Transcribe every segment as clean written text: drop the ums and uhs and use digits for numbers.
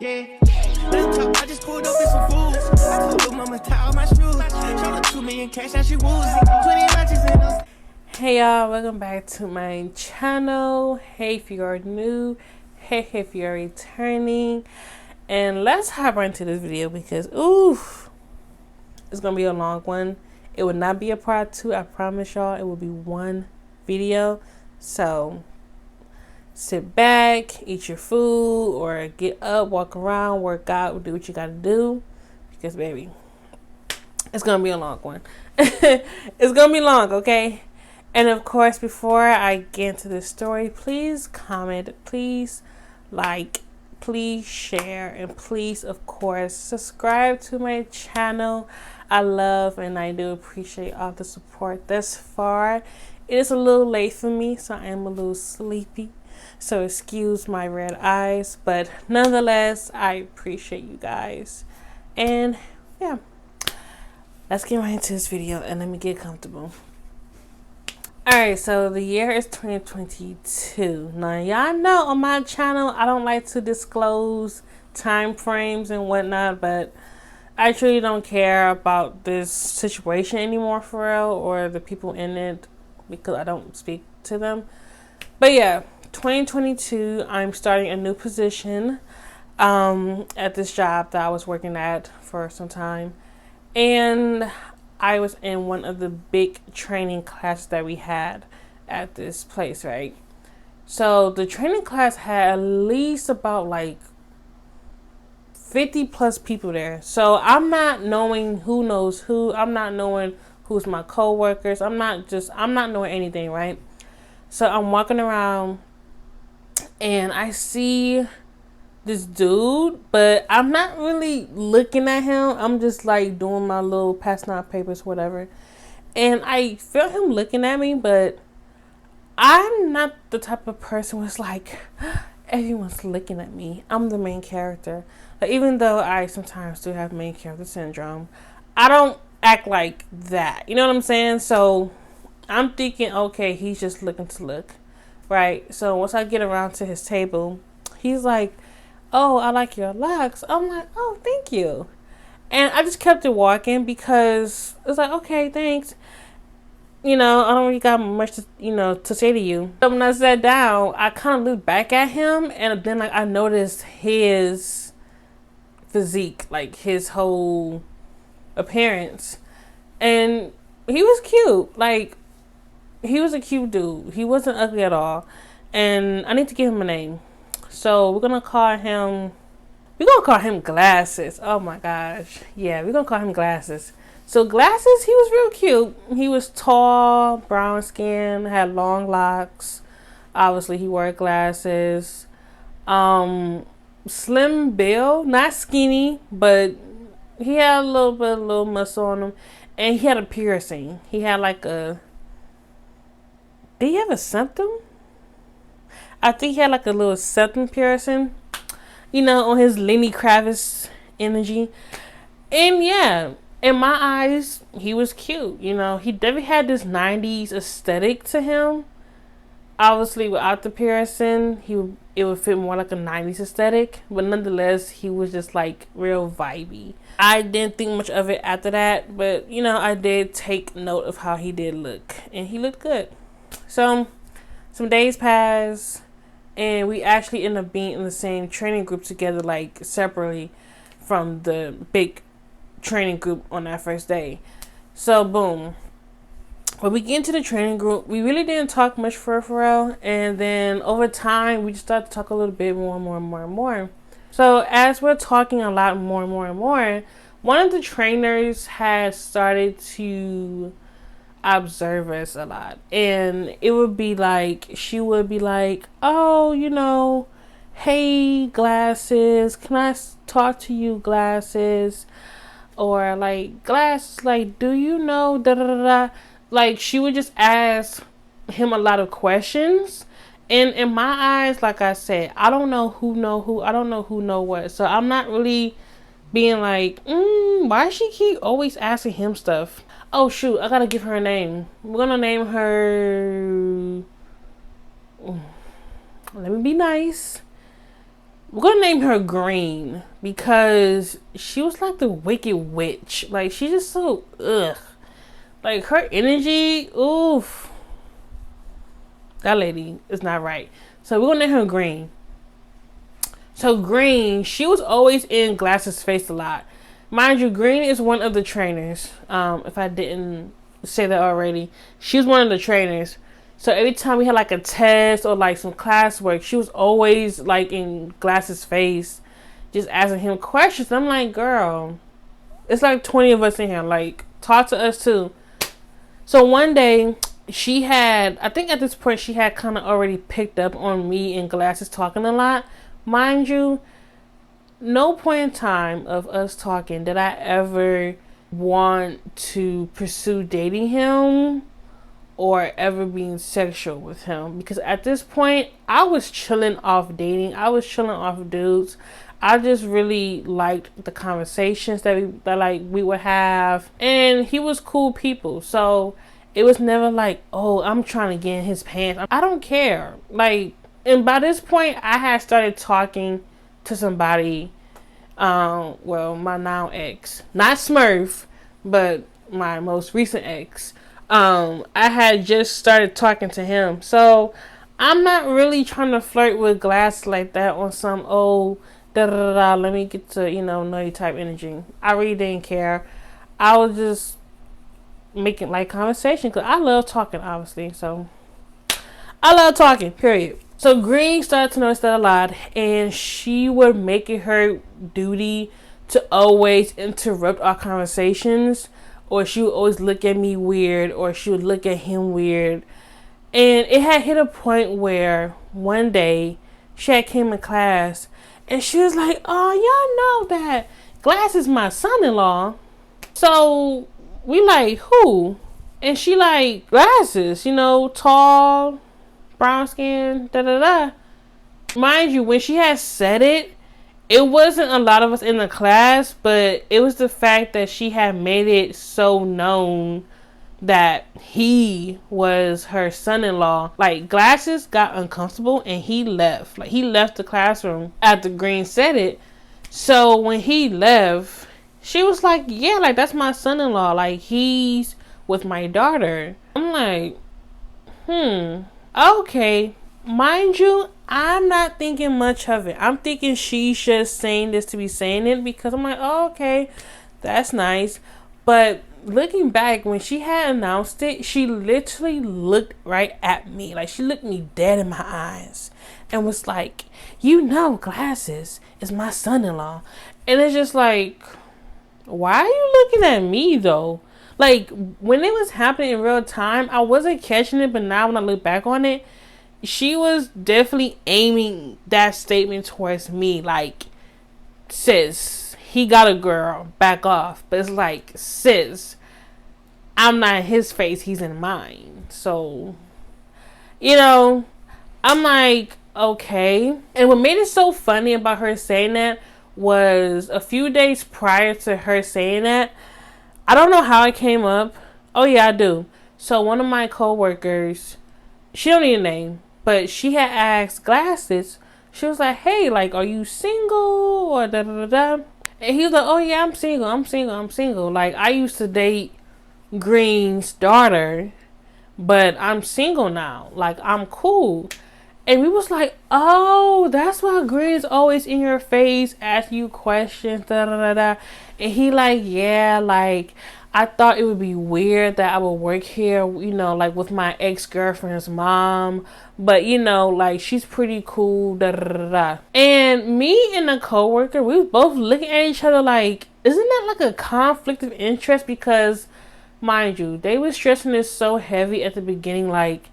Yeah. I just pulled up in some fools. I told little mama tie all my shoes. Showed her 2 million cash, now she woozy. 20 matches in us. Hey y'all, welcome back to my channel. Hey if you are new, hey if you are returning, and let's hop right into this video because it's gonna be a long one. It will not be a part 2, I promise y'all. It will be one video, so sit back, eat your food, or get up, walk around, work out, do what you gotta do, because baby, it's gonna be a long one. It's gonna be long, okay? And of course, before I get into this story, please comment, please like, please share, and please, of course, subscribe to my channel. I love and I do appreciate all the support thus far. It is a little late for me, so I am a little sleepy. So excuse my red eyes, but nonetheless, I appreciate you guys. And yeah, let's get right into this video and let me get comfortable. Alright, so the year is 2022. Now, y'all know on my channel, I don't like to disclose time frames and whatnot, but I truly don't care about this situation anymore for real, or the people in it, because I don't speak to them. But yeah, 2022, I'm starting a new position at this job that I was working at for some time. And I was in one of the big training classes that we had at this place, right? So the training class had at least about like 50 plus people there. So I'm not knowing who knows who. I'm not knowing who's my co-workers. I'm not knowing anything, right? So I'm walking around and I see this dude, but I'm not really looking at him. I'm just like doing my little passing out papers, whatever. And I felt him looking at me, but I'm not the type of person who's like, everyone's looking at me. I'm the main character. Like, even though I sometimes do have main character syndrome, I don't act like that. You know what I'm saying? So I'm thinking, okay, he's just looking to look, right? So once I get around to his table, he's like, oh, I like your locks. I'm like, oh, thank you. And I just kept it walking because it's like, okay, thanks. You know, I don't really got much to, to say to you. But when I sat down, I kind of looked back at him, and then like I noticed his physique, like his whole appearance. And he was cute. Like, he was a cute dude. He wasn't ugly at all. And I need to give him a name. So we're gonna call him Glasses. Oh my gosh. Yeah, we're gonna call him Glasses. So Glasses, he was real cute. He was tall, brown skin, had long locks. Obviously he wore glasses. Slim build, not skinny, but he had a little muscle on him. And he had a piercing. He had like did he have a septum? I think he had like a little septum piercing, on his Lenny Kravitz energy. And yeah, in my eyes, he was cute. He definitely had this 90s aesthetic to him. Obviously, without the piercing, it would fit more like a 90s aesthetic. But nonetheless, he was just like real vibey. I didn't think much of it after that. But, I did take note of how he did look. And he looked good. So, some days passed. And we actually ended up being in the same training group together, like separately from the big training group on that first day. So, boom. When we get into the training group, we really didn't talk much for real. And then over time, we just started to talk a little bit more. So, as we're talking a lot more, one of the trainers had started to observe us a lot, and she would be like, oh, hey Glasses, can I talk to you, Glasses? Or like, Glasses, like, do you know da da da da? Like, she would just ask him a lot of questions. And in my eyes, like I said, I don't know who know who, I don't know who know what, so I'm not really being like, why she keep always asking him stuff? Oh shoot, I gotta give her a name. We're gonna name her, let me be nice. We're gonna name her Green because she was like the wicked witch. Like, she's just so ugh. Like, her energy, oof. That lady is not right. So we're gonna name her Green. So Green, she was always in Glass's face a lot. Mind you, Green is one of the trainers. If I didn't say that already, she was one of the trainers. So every time we had like a test or like some classwork, she was always like in Glass's face, just asking him questions. I'm like, girl, it's like 20 of us in here. Like, talk to us too. So one day, she had, I think at this point, she had kind of already picked up on me and Glasses talking a lot. Mind you, no point in time of us talking did I ever want to pursue dating him or ever being sexual with him, because at this point I was chilling off dating. I was chilling off dudes. I just really liked the conversations that we would have, and he was cool people. So it was never like, oh, I'm trying to get in his pants. I don't care. Like, and by this point, I had started talking to somebody. Well, my now ex, not Smurf, but my most recent ex. I had just started talking to him, so I'm not really trying to flirt with Glass like that on some let me get to know you type energy. I really didn't care. I was just making light conversation because I love talking, obviously. So I love talking, period. So Green started to notice that a lot, and she would make it her duty to always interrupt our conversations, or she would always look at me weird, or she would look at him weird. And it had hit a point where one day she had came in class and she was like, oh, y'all know that Glass is my son-in-law. So we like, who? And she like, Glasses, tall, brown skin, da-da-da. Mind you, when she had said it, it wasn't a lot of us in the class, but it was the fact that she had made it so known that he was her son-in-law. Like, Glasses got uncomfortable and he left. Like, he left the classroom after Green said it. So when he left, she was like, yeah, like, that's my son-in-law. Like, he's with my daughter. I'm like, okay. Mind you, I'm not thinking much of it. I'm thinking she's just saying this to be saying it, because I'm like, oh, okay, that's nice. But looking back, when she had announced it, she literally looked right at me. Like, she looked me dead in my eyes and was like, Glasses is my son-in-law. And it's just like, why are you looking at me though? Like, when it was happening in real time, I wasn't catching it, but now when I look back on it, she was definitely aiming that statement towards me. Like, sis, he got a girl, back off. But it's like, sis, I'm not in his face, he's in mine. So, I'm like, okay. And what made it so funny about her saying that was a few days prior to her saying that, I don't know how it came up. Oh yeah, I do. So one of my coworkers, she don't need a name, but she had asked Glasses. She was like, hey, like, are you single or da da da da? And he was like, oh yeah, I'm single. Like, I used to date Green's daughter, but I'm single now. Like, I'm cool. And we was like, oh, that's why Green's always in your face, ask you questions, da da da da. And he like, yeah, like, I thought it would be weird that I would work here, like with my ex-girlfriend's mom. But, like, she's pretty cool, da da da da. And me and a coworker, we was both looking at each other like, isn't that like a conflict of interest? Because, mind you, they were stressing this so heavy at the beginning, like,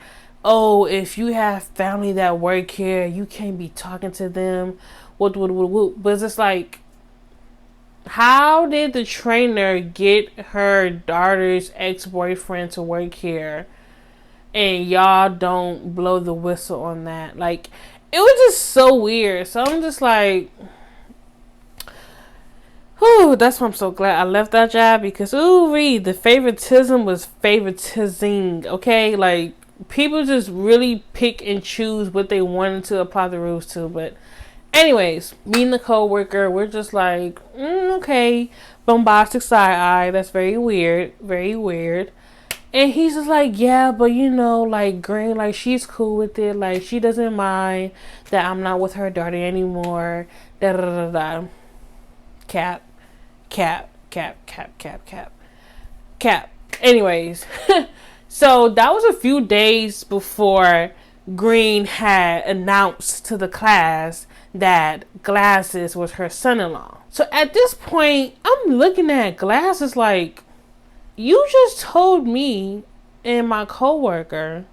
oh, if you have family that work here, you can't be talking to them. What. But it's just like, how did the trainer get her daughter's ex-boyfriend to work here and y'all don't blow the whistle on that? Like, it was just so weird. So I'm just like, whew, that's why I'm so glad I left that job, because the favoritism was favoritizing, okay? Like, people just really pick and choose what they wanted to apply the rules to. But Anyways, me and the coworker, we're just like, okay, bombastic side eye. That's very weird, very weird. And he's just like, yeah, but you know, like Green, like she's cool with it. Like she doesn't mind that I'm not with her daughter anymore. Da da da da. Cap, cap, cap, cap, cap, cap, cap. Anyways, so that was a few days before Green had announced to the class that Glasses was her son-in-law. So at this point, I'm looking at Glasses like, you just told me and my coworker,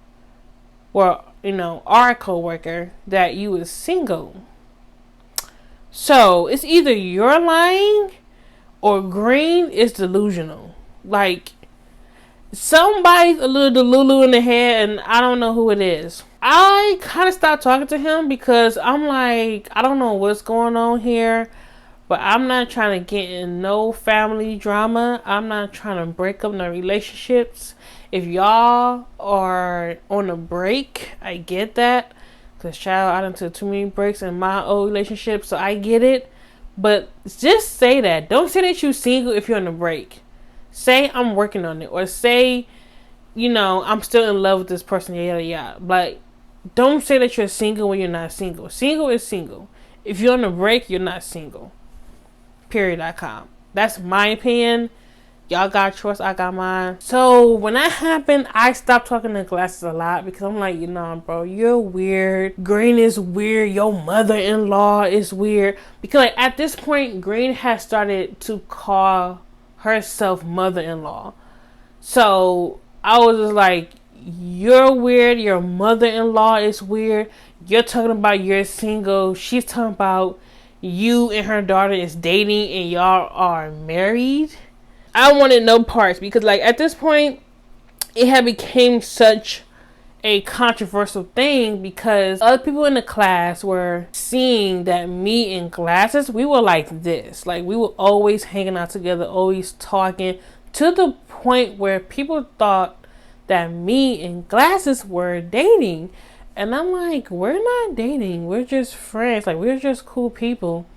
well, you know, our coworker, that you was single. So it's either you're lying or Green is delusional. Like, somebody's a little delulu in the head, and I don't know who it is. I kind of stopped talking to him because I'm like, I don't know what's going on here, but I'm not trying to get in no family drama. I'm not trying to break up no relationships. If y'all are on a break, I get that. Because, child, I done took too many breaks in my old relationship, so I get it. But just say that. Don't say that you're single if you're on a break. Say I'm working on it. Or say, you know, I'm still in love with this person, yada, yada. Like, don't say that you're single when you're not single. Single is single. If you're on a break, you're not single. Period.com. That's my opinion. Y'all got yours, I got mine. So when that happened, I stopped talking to Glasses a lot because I'm like, you know, bro, you're weird. Green is weird. Your mother-in-law is weird. Because like at this point, Green has started to call herself mother-in-law. So I was just like, you're weird. Your mother-in-law is weird. You're talking about you're single. She's talking about you and her daughter is dating and y'all are married. I wanted no parts because like at this point it had became such a controversial thing because other people in the class were seeing that me and Glasses, we were like this. Like we were always hanging out together, always talking, to the point where people thought that me and Glasses were dating. And I'm like, we're not dating. We're just friends. Like we're just cool people.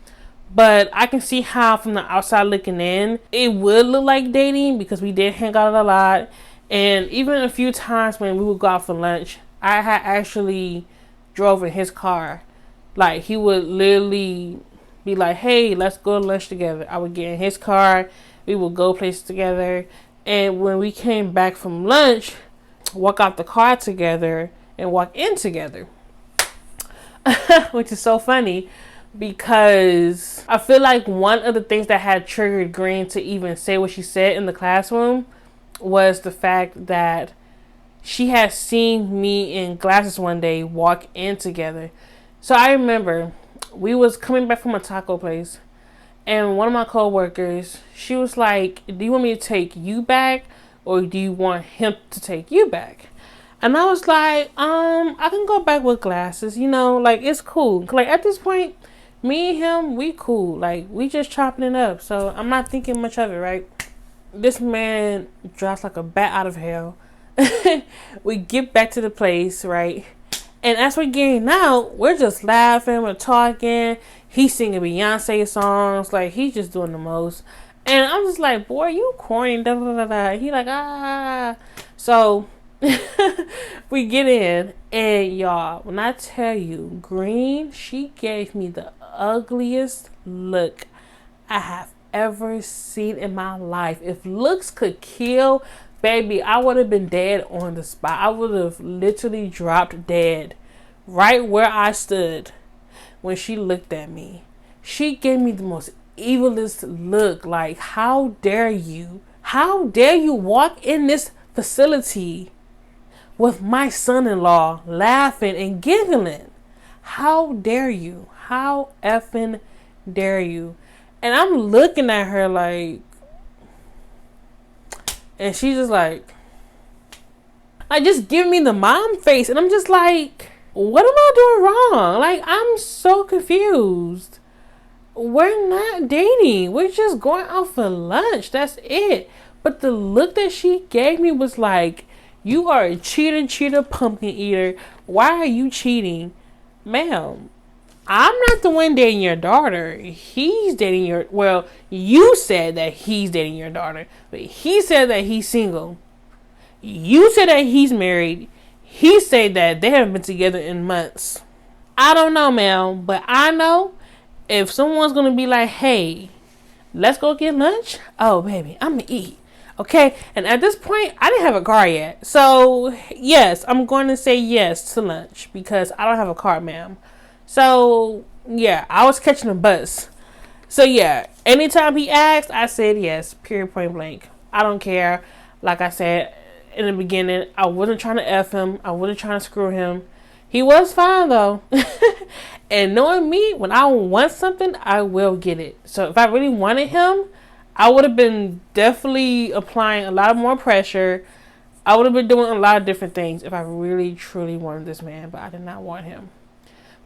But I can see how from the outside looking in, it would look like dating because we did hang out a lot. And even a few times when we would go out for lunch, I had actually drove in his car. Like he would literally be like, hey, let's go to lunch together. I would get in his car. We would go places together. And when we came back from lunch, walk out the car together and walk in together. Which is so funny. Because I feel like one of the things that had triggered Green to even say what she said in the classroom was the fact that she had seen me in Glasses one day walk in together. So I remember we was coming back from a taco place and one of my coworkers, she was like, do you want me to take you back or do you want him to take you back? And I was like, I can go back with Glasses, you know, like it's cool. Like at this point, me and him, we cool. Like, we just chopping it up. So, I'm not thinking much of it, right? This man drops like a bat out of hell. We get back to the place, right? And as we're getting out, we're just laughing, we're talking. He's singing Beyonce songs. Like, he's just doing the most. And I'm just like, boy, you corny. Da, da, da, da. He like, ah. So, we get in. And y'all, when I tell you, Green, she gave me the ugliest look I have ever seen in my life. If looks could kill, baby, I would have been dead on the spot. I would have literally dropped dead right where I stood when she looked at me. She gave me the most evilest look. Like, how dare you? How dare you walk in this facility with my son-in-law laughing and giggling? How dare you? How effing dare you? And I'm looking at her like, and she's just like just giving me the mom face. And I'm just like, what am I doing wrong? Like, I'm so confused. We're not dating. We're just going out for lunch. That's it. But the look that she gave me was like, you are a cheater, pumpkin eater. Why are you cheating? Ma'am, I'm not the one dating your daughter. He's dating you said that he's dating your daughter, but he said that he's single. You said that he's married. He said that they haven't been together in months. I don't know, ma'am, but I know if someone's going to be like, hey, let's go get lunch. Oh, baby, I'm going to eat. Okay? And at this point, I didn't have a car yet. So, yes, I'm going to say yes to lunch because I don't have a car, ma'am. So, yeah, I was catching a bus. So, yeah, anytime he asked, I said yes, period, point blank. I don't care. Like I said in the beginning, I wasn't trying to F him. I wasn't trying to screw him. He was fine, though. And knowing me, when I want something, I will get it. So, if I really wanted him, I would have been definitely applying a lot more pressure. I would have been doing a lot of different things if I really, truly wanted this man, but I did not want him.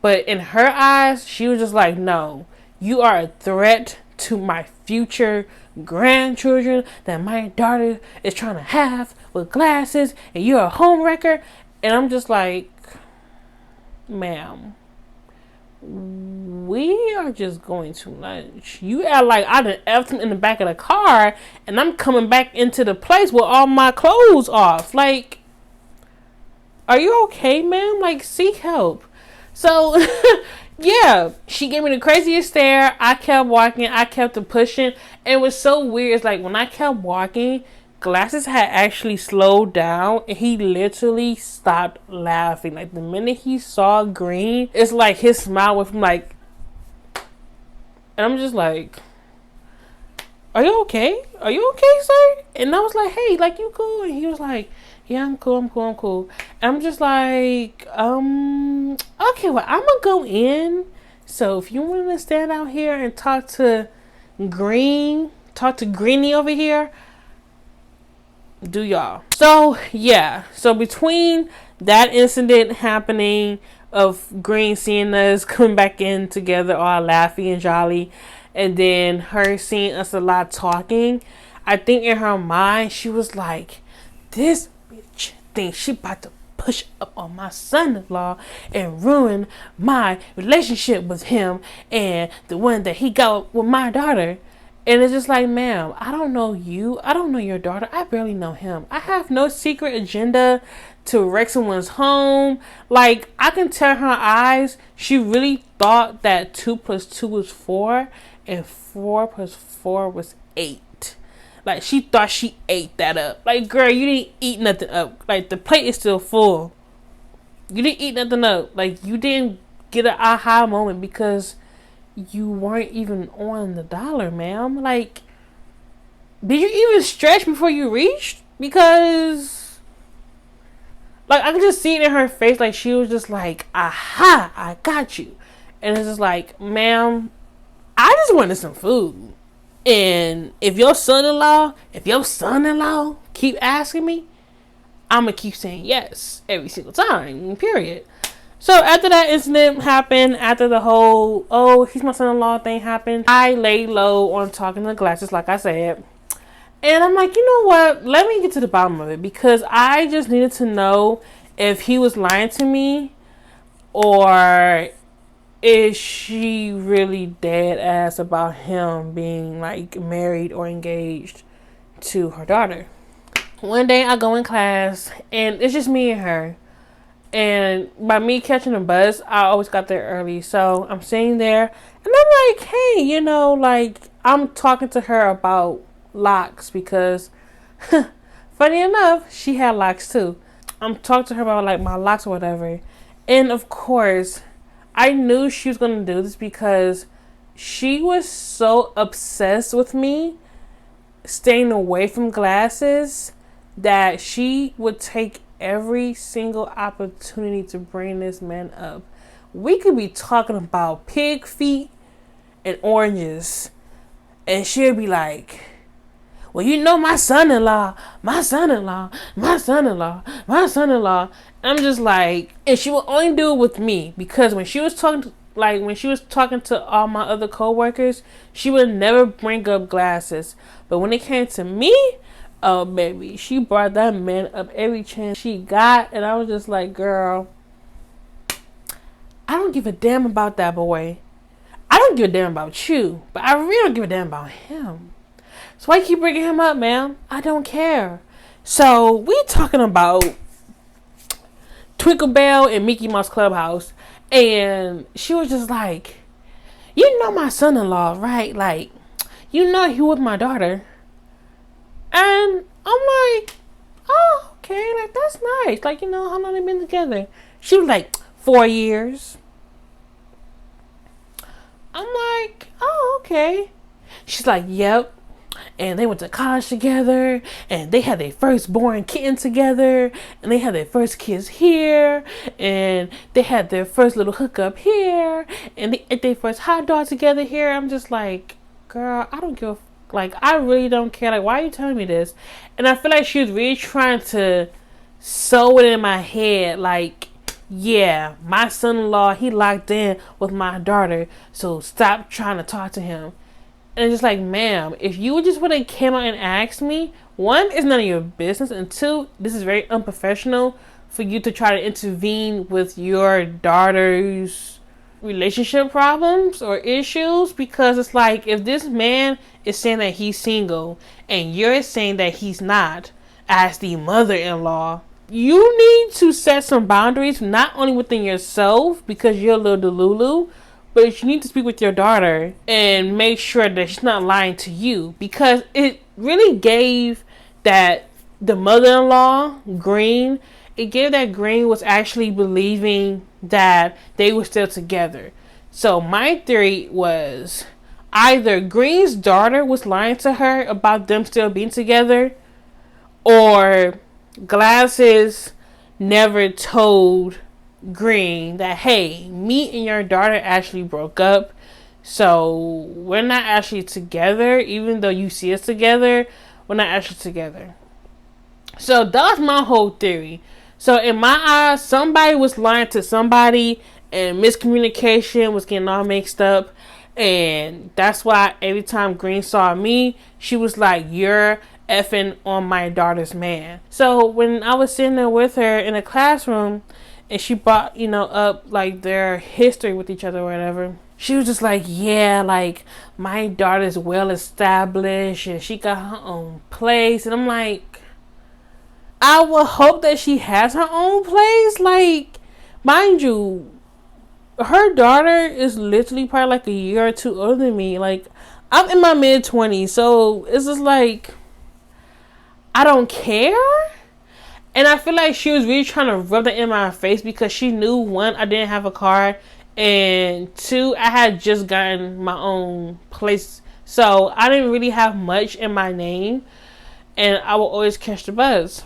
But in her eyes, she was just like, no, you are a threat to my future grandchildren that my daughter is trying to have with glasses, and you're a homewrecker. And I'm just like, ma'am, we are just going to lunch. You act like I done effed him in the back of the car, and I'm coming back into the place with all my clothes off. Like, are you okay, ma'am? Like, seek help. So, yeah, she gave me the craziest stare. I kept walking. I kept pushing. And it was so weird. It's like when I kept walking, Glasses had actually slowed down and he literally stopped laughing. Like the minute he saw green, it's like his smile went from like, and I'm just like, are you okay? Are you okay, sir? And I was like, hey, like, you cool? And he was like, yeah, I'm cool. And I'm just like, okay, well, I'm gonna go in. So if you want to stand out here and talk to Greenie over here, do y'all. So yeah, so between that incident happening of Green seeing us come back in together all laughy and jolly, and then her seeing us a lot talking, I think in her mind she was like, this bitch thinks she about to push up on my son-in-law and ruin my relationship with him and the one that he got with my daughter. And it's just like, ma'am, I don't know you. I don't know your daughter. I barely know him. I have no secret agenda to wreck someone's home. Like, I can tell her eyes, she really thought that 2 + 2 was 4 and 4 + 4 was 8. Like, she thought she ate that up. Like, girl, you didn't eat nothing up. Like, the plate is still full. You didn't eat nothing up. Like, you didn't get an aha moment because you weren't even on the dollar, ma'am. Like, did you even stretch before you reached? Because, like, I could just see it in her face. Like, she was just like, aha, I got you. And it's just like, ma'am, I just wanted some food. And if your son-in-law keep asking me, I'm going to keep saying yes every single time, period. So after that incident happened, after the whole, oh, he's my son-in-law thing happened, I laid low on talking to Glasses, like I said. And I'm like, you know what? Let me get to the bottom of it, because I just needed to know if he was lying to me or is she really dead ass about him being like married or engaged to her daughter. One day I go in class and it's just me and her. And by me catching the bus, I always got there early. So I'm sitting there and I'm like, hey, like I'm talking to her about Locs because funny enough, she had Locs too. I'm talking to her about like my Locs or whatever. And of course, I knew she was going to do this because she was so obsessed with me staying away from Glasses that she would take every single opportunity to bring this man up. We could be talking about pig feet and oranges, and she'll be like, well, my son-in-law. I'm just like, and she will only do it with me because when she was talking to all my other coworkers, she would never bring up Glasses. But when it came to me, oh baby, she brought that man up every chance she got, and I was just like, girl, I don't give a damn about that boy. I don't give a damn about you, but I really don't give a damn about him. So why you keep bringing him up, ma'am? I don't care. So we talking about Twinkle Bell and Mickey Mouse Clubhouse, and she was just like, you know my son-in-law, right? Like, you know he with my daughter. And I'm like, oh, okay, like that's nice. Like, you know, how long they been together? She was like, 4 years. I'm like, oh, okay. She's like, yep. And they went to college together, and they had their firstborn kitten together, and they had their first kids here, and they had their first little hookup here, and they ate their first hot dog together here. I'm just like, girl, I don't give a like, I really don't care. Like, why are you telling me this? And I feel like she was really trying to sew it in my head, like, yeah, my son-in-law, he locked in with my daughter, so stop trying to talk to him. And it's just like, ma'am, if you just would have came out and asked me, one, it's none of your business, and two, this is very unprofessional for you to try to intervene with your daughter's relationship problems or issues, because it's like, if this man is saying that he's single and you're saying that he's not, as the mother-in-law, you need to set some boundaries, not only within yourself because you're a little delulu, but you need to speak with your daughter and make sure that she's not lying to you, because it really gave that the mother-in-law, Green, it gave that Green was actually believing that they were still together. So my theory was either Green's daughter was lying to her about them still being together, or Glasses never told Green that, hey, me and your daughter actually broke up, so we're not actually together. Even though you see us together, we're not actually together. So that was my whole theory. So in my eyes, somebody was lying to somebody, and miscommunication was getting all mixed up, and that's why every time Green saw me, she was like, you're effing on my daughter's man. So when I was sitting there with her in a classroom, and she brought, up like their history with each other or whatever, she was just like, yeah, like my daughter's well established and she got her own place. And I'm like, I would hope that she has her own place. Like, mind you, her daughter is literally probably like a year or two older than me. Like, I'm in my mid-20s, so it's just like, I don't care. And I feel like she was really trying to rub that in my face, because she knew, one, I didn't have a car, and two, I had just gotten my own place, so I didn't really have much in my name, and I would always catch the bus.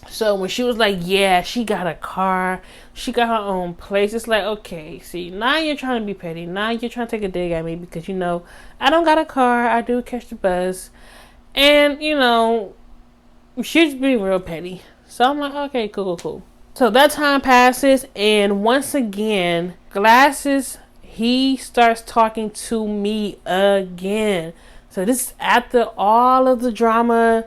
So when she was like, yeah, she got a car, she got her own place, it's like, okay, see, now you're trying to be petty. Now you're trying to take a dig at me because, I don't got a car, I do catch the bus, and, she's being real petty. So I'm like, okay, cool. So that time passes, and once again, Glasses, he starts talking to me again. So this is after all of the drama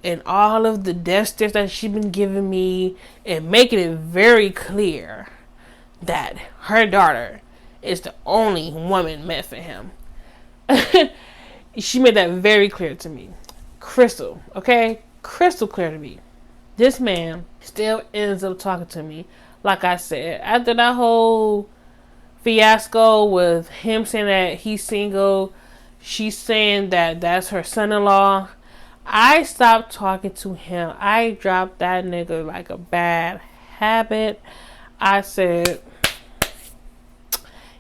and all of the death stares that she's been giving me, and making it very clear that her daughter is the only woman meant for him. She made that very clear to me. Crystal clear to me. This man still ends up talking to me. Like I said, after that whole fiasco with him saying that he's single, she's saying that that's her son-in-law, I stopped talking to him. I dropped that nigga like a bad habit. I said,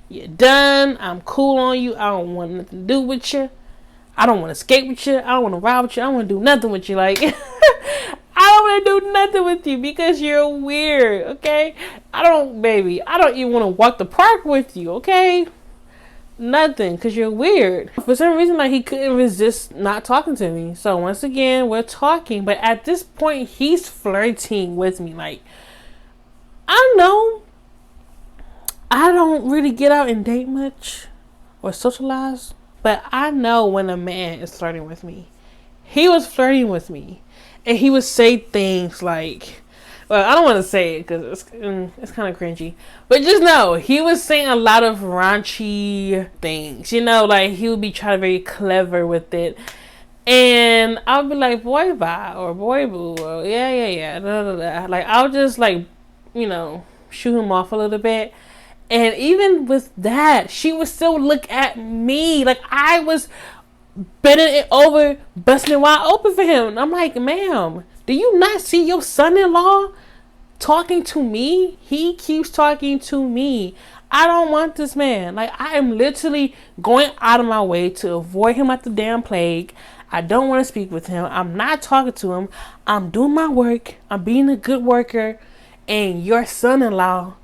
you're done. I'm cool on you. I don't want nothing to do with you. I don't want to skate with you. I don't want to ride with you. I don't want to do nothing with you. Like, I don't want to do nothing with you because you're weird, okay? I don't even want to walk the park with you, okay? Nothing, because you're weird. For some reason, like, he couldn't resist not talking to me. So once again, we're talking. But at this point, he's flirting with me. Like, I know I don't really get out and date much or socialize, but I know when a man is flirting with me. He was flirting with me, and he would say things like, Well, I don't want to say it because it's kind of cringy. But just know, he was saying a lot of raunchy things. Like he would be trying to be very clever with it. And I'll be like, boy, bye, or boy, boo, or yeah. Like, I'll just, like, shoot him off a little bit. And even with that, she would still look at me like I was bending it over, busting it wide open for him. And I'm like, ma'am, do you not see your son-in-law talking to me? He keeps talking to me. I don't want this man. Like, I am literally going out of my way to avoid him like the damn plague. I don't want to speak with him. I'm not talking to him. I'm doing my work. I'm being a good worker. And your son-in-law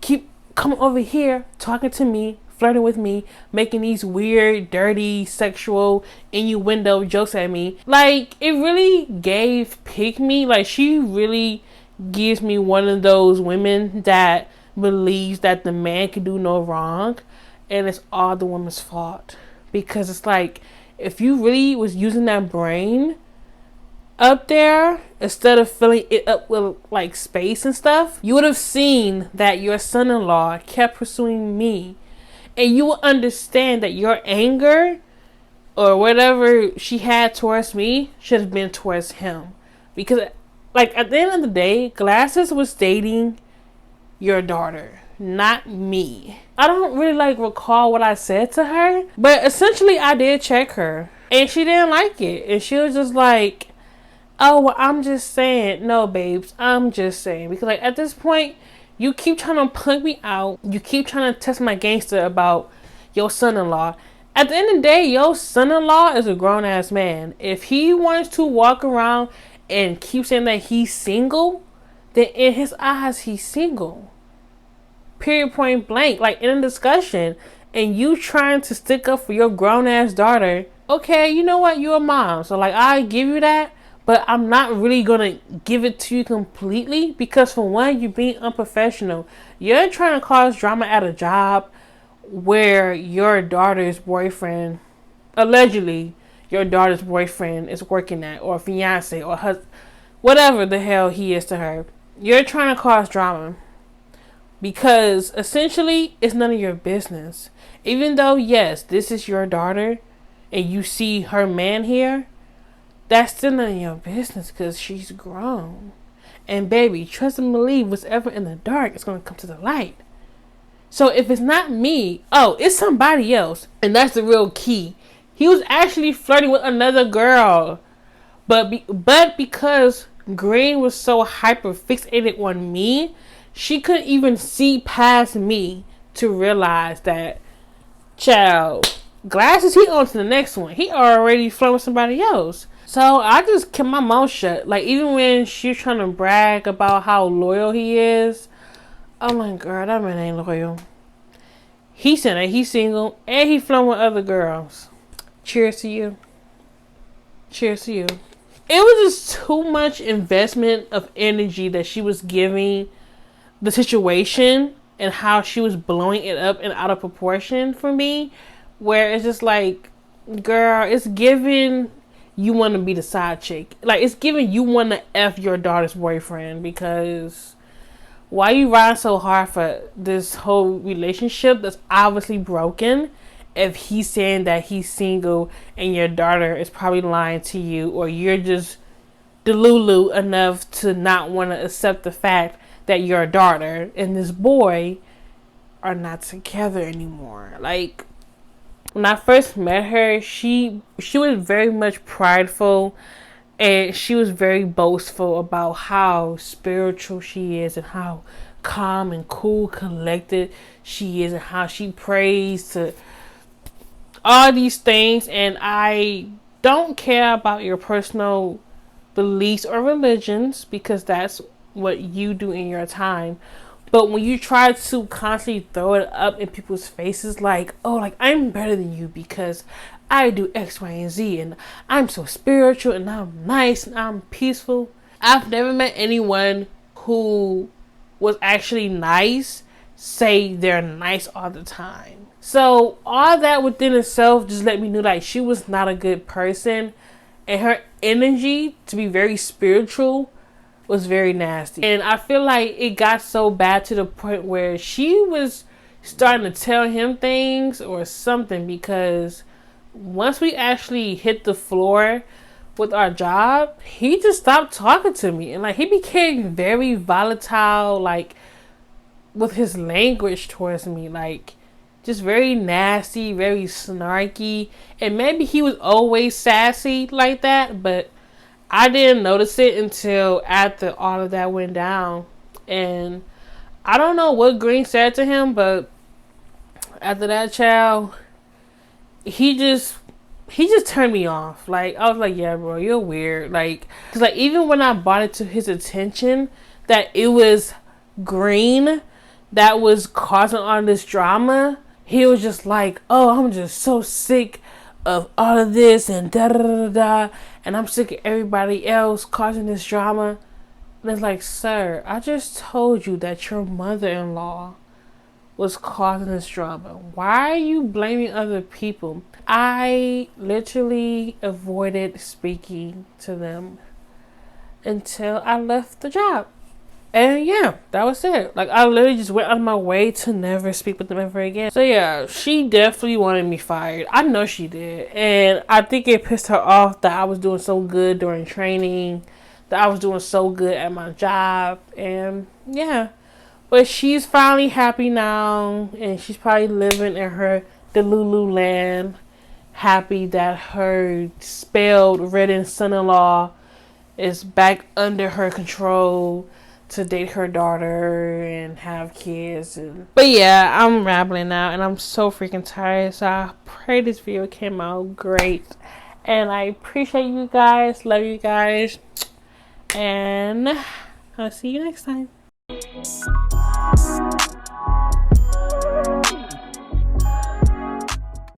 keep coming over here talking to me, flirting with me, making these weird, dirty, sexual innuendo jokes at me. Like, it really gave pick me. Like, she really gives me one of those women that believes that the man can do no wrong and it's all the woman's fault. Because it's like, if you really was using that brain up there instead of filling it up with like space and stuff, you would have seen that your son-in-law kept pursuing me, and you would understand that your anger or whatever she had towards me should have been towards him. Because like at the end of the day, Glasses was dating your daughter, not me. I don't really like recall what I said to her, but essentially I did check her and she didn't like it, and she was just like, oh, well, I'm just saying. No, babes, I'm just saying. Because like at this point, you keep trying to plug me out, you keep trying to test my gangster about your son-in-law. At the end of the day, your son-in-law is a grown-ass man. If he wants to walk around and keep saying that he's single, then in his eyes he's single. Period, point blank. Like, in a discussion, and you trying to stick up for your grown-ass daughter, okay, you know what, you're a mom, so like, I give you that, but I'm not really gonna give it to you completely, because for one, you're being unprofessional. You're trying to cause drama at a job where your daughter's boyfriend, allegedly your daughter's boyfriend, is working at, or fiance, or husband, whatever the hell he is to her. You're trying to cause drama. Because essentially, it's none of your business. Even though, yes, this is your daughter and you see her man here, that's still none of your business because she's grown. And baby, trust and believe, whatever in the dark is going to come to the light. So if it's not me, oh, it's somebody else. And that's the real key. He was actually flirting with another girl. But because Green was so hyper fixated on me, she couldn't even see past me to realize that, child, Glasses, he on to the next one. He already flirting with somebody else. So I just kept my mouth shut. Like, even when she's trying to brag about how loyal he is, I'm like, girl, that man ain't loyal. He said that he's single and he flirting with other girls. Cheers to you. Cheers to you. It was just too much investment of energy that she was giving the situation and how she was blowing it up and out of proportion for me, where it's just like, girl, it's giving you want to be the side chick. Like, it's giving you want to F your daughter's boyfriend, because why you riding so hard for this whole relationship that's obviously broken if he's saying that he's single and your daughter is probably lying to you, or you're just delulu enough to not want to accept the fact that your daughter and this boy are not together anymore. Like, when I first met her, she was very much prideful, and she was very boastful about how spiritual she is and how calm and cool, collected she is, and how she prays to all these things. And I don't care about your personal beliefs or religions, because that's what you do in your time. But when you try to constantly throw it up in people's faces, like, oh, like, I'm better than you because I do X, Y, and Z, and I'm so spiritual, and I'm nice, and I'm peaceful. I've never met anyone who was actually nice say they're nice all the time. So all that within itself just let me know, like, she was not a good person, and her energy to be very spiritual was very nasty. And I feel like it got so bad to the point where she was starting to tell him things or something, because once we actually hit the floor with our job, he just stopped talking to me. And like, he became very volatile, like with his language towards me, like just very nasty, very snarky. And maybe he was always sassy like that, but I didn't notice it until after all of that went down. And I don't know what Green said to him, but after that, child, he just turned me off. Like, I was like, yeah, bro, you're weird. Like, cause like, even when I brought it to his attention that it was Green that was causing all this drama, he was just like, oh, I'm just so sick of all of this and da da da da, and I'm sick of everybody else causing this drama. And it's like, sir, I just told you that your mother-in-law was causing this drama. Why are you blaming other people? I literally avoided speaking to them until I left the job. And yeah, that was it. Like, I literally just went out of my way to never speak with them ever again. So yeah, she definitely wanted me fired. I know she did. And I think it pissed her off that I was doing so good during training, that I was doing so good at my job. And yeah, but she's finally happy now, and she's probably living in her Delulu land, happy that her spelled written son-in-law is back under her control to date her daughter and have kids. But yeah, I'm rambling now, and I'm so freaking tired. So I pray this video came out great, and I appreciate you guys, love you guys, and I'll see you next time.